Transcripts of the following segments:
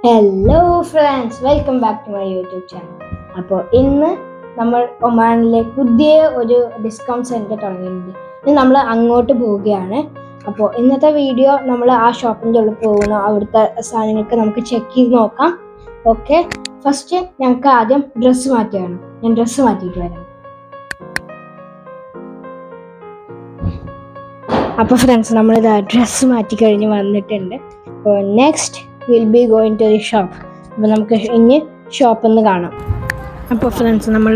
Hello friends, welcome back to my YouTube channel. അപ്പോൾ ഇന്ന് നമ്മൾ ഒമാനിലെ പുതിയ ഒരു ഡിസ്കൗണ്ട് സെൻറ്റർ തുടങ്ങിയിട്ടുണ്ട്. ഇന്ന് നമ്മൾ അങ്ങോട്ട് പോവുകയാണ്. അപ്പോൾ ഇന്നത്തെ വീഡിയോ നമ്മൾ ആ ഷോപ്പിൻ്റെ ഉള്ളിൽ പോകുന്നു, അവിടുത്തെ സാധനങ്ങൾക്ക് നമുക്ക് ചെക്ക് ചെയ്ത് നോക്കാം. ഓക്കെ, ഫസ്റ്റ് ഞങ്ങൾക്ക് ആദ്യം ഡ്രസ്സ് മാറ്റിയാണ്. ഞാൻ ഡ്രസ്സ് മാറ്റിയിട്ട് വരാം. അപ്പോൾ ഫ്രണ്ട്സ്, നമ്മളിത് ഡ്രസ്സ് മാറ്റി കഴിഞ്ഞ് വന്നിട്ടുണ്ട്. അപ്പോൾ next will be going to the shop. അപ്പോൾ നമുക്ക് ഇനി ഷോപ്പിൽ നിന്ന് കാണാം. അപ്പോൾ ഫ്രണ്ട്സ്, നമ്മൾ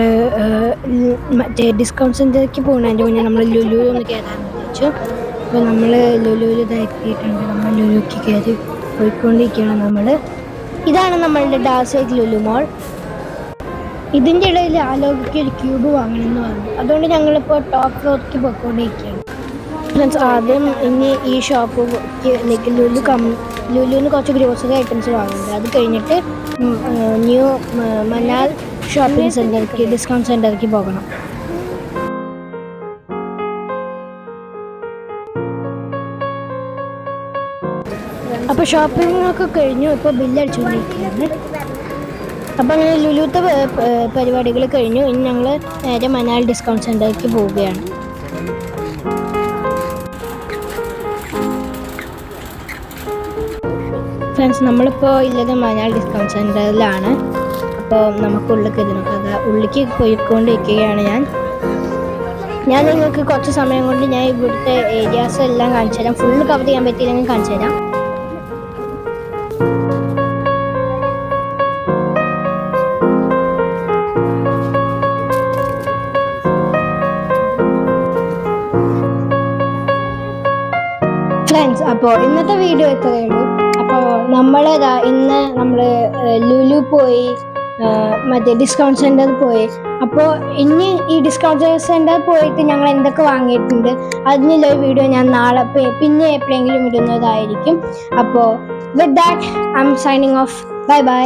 മറ്റേ ഡിസ്കൗണ്ട് സെൻറ്ററിലേക്ക് പോകുന്നതിൻ്റെ മുന്നേ നമ്മൾ ലുലു ഒന്ന് കയറാമെന്ന് വിചാരിച്ചു. അപ്പോൾ നമ്മൾ ലുലുവിൽ ഇതാക്കിയിട്ടുണ്ട്. നമ്മൾ ലുലുക്ക് കയറി പോയിക്കൊണ്ടിരിക്കുകയാണ്. ഇതാണ് നമ്മളുടെ ഡാസേജ് ലുലു മോൾ. ഇതിൻ്റെ ഇടയിൽ ആലോചിക്ക് ഒരു ക്യൂബ് വാങ്ങണമെന്ന് പറഞ്ഞു. അതുകൊണ്ട് ഞങ്ങളിപ്പോൾ ടോപ്പ് ഫ്ലോറിലേക്ക് പോയിക്കൊണ്ടിരിക്കുകയാണ്. ഫ്രണ്ട്സ്, ആദ്യം ഇനി ഈ ഷോപ്പ് ലുലുവിന് കുറച്ച് ഗ്രോസറി ഐറ്റംസ് വാങ്ങുന്നുണ്ട്. അത് കഴിഞ്ഞിട്ട് ന്യൂ മനാൽ ഷോപ്പിംഗ് സെൻറ്ററിലേക്ക്, ഡിസ്കൗണ്ട് സെൻറ്ററിലേക്ക് പോകണം. അപ്പോൾ ഷോപ്പിംഗ് ഒക്കെ കഴിഞ്ഞു. ഇപ്പോൾ ബില്ലടിച്ചുകൊണ്ടിരിക്കുകയാണ്. അപ്പോൾ അങ്ങനെ ലുലുത്തെ പരിപാടികൾ കഴിഞ്ഞു. ഇനി ഞങ്ങൾ നേരെ മനാൽ ഡിസ്കൗണ്ട് സെൻറ്ററിലേക്ക് പോവുകയാണ്. ഫ്രണ്ട്സ്, നമ്മളിപ്പോൾ ഉള്ളത് മനാൽ ഡിസ്കൗണ്ട് സെൻറ്ററിലാണ്. അപ്പോൾ നമുക്ക് ഉള്ളിൽ ഉള്ളിലേക്ക് പോയിക്കൊണ്ടിരിക്കുകയാണ്. ഞാൻ നിങ്ങൾക്ക് കുറച്ച് സമയം കൊണ്ട് ഞാൻ ഇവിടുത്തെ ഏരിയാസ് എല്ലാം കാണിച്ചു തരാം. ഫുള്ള് കവർ ചെയ്യാൻ പറ്റിയില്ലെങ്കിൽ കാണിച്ചു തരാം. ഫ്രണ്ട്സ്, അപ്പോൾ ഇന്നത്തെ വീഡിയോ ഇത്രയേ ഉള്ളൂ. അപ്പോൾ ഇന്ന് നമ്മൾ ലുലു പോയി, മറ്റേ ഡിസ്കൗണ്ട് സെൻറ്ററിൽ പോയി. അപ്പോൾ ഇനി ഈ ഡിസ്കൗണ്ട് സെൻറ്ററിൽ പോയിട്ട് ഞങ്ങൾ എന്തൊക്കെ വാങ്ങിയിട്ടുണ്ട് അതിനുള്ള വീഡിയോ ഞാൻ നാളെ പിന്നെ എപ്പോഴെങ്കിലും ഇടുന്നതായിരിക്കും. അപ്പോൾ with that I M signing off. Bye bye.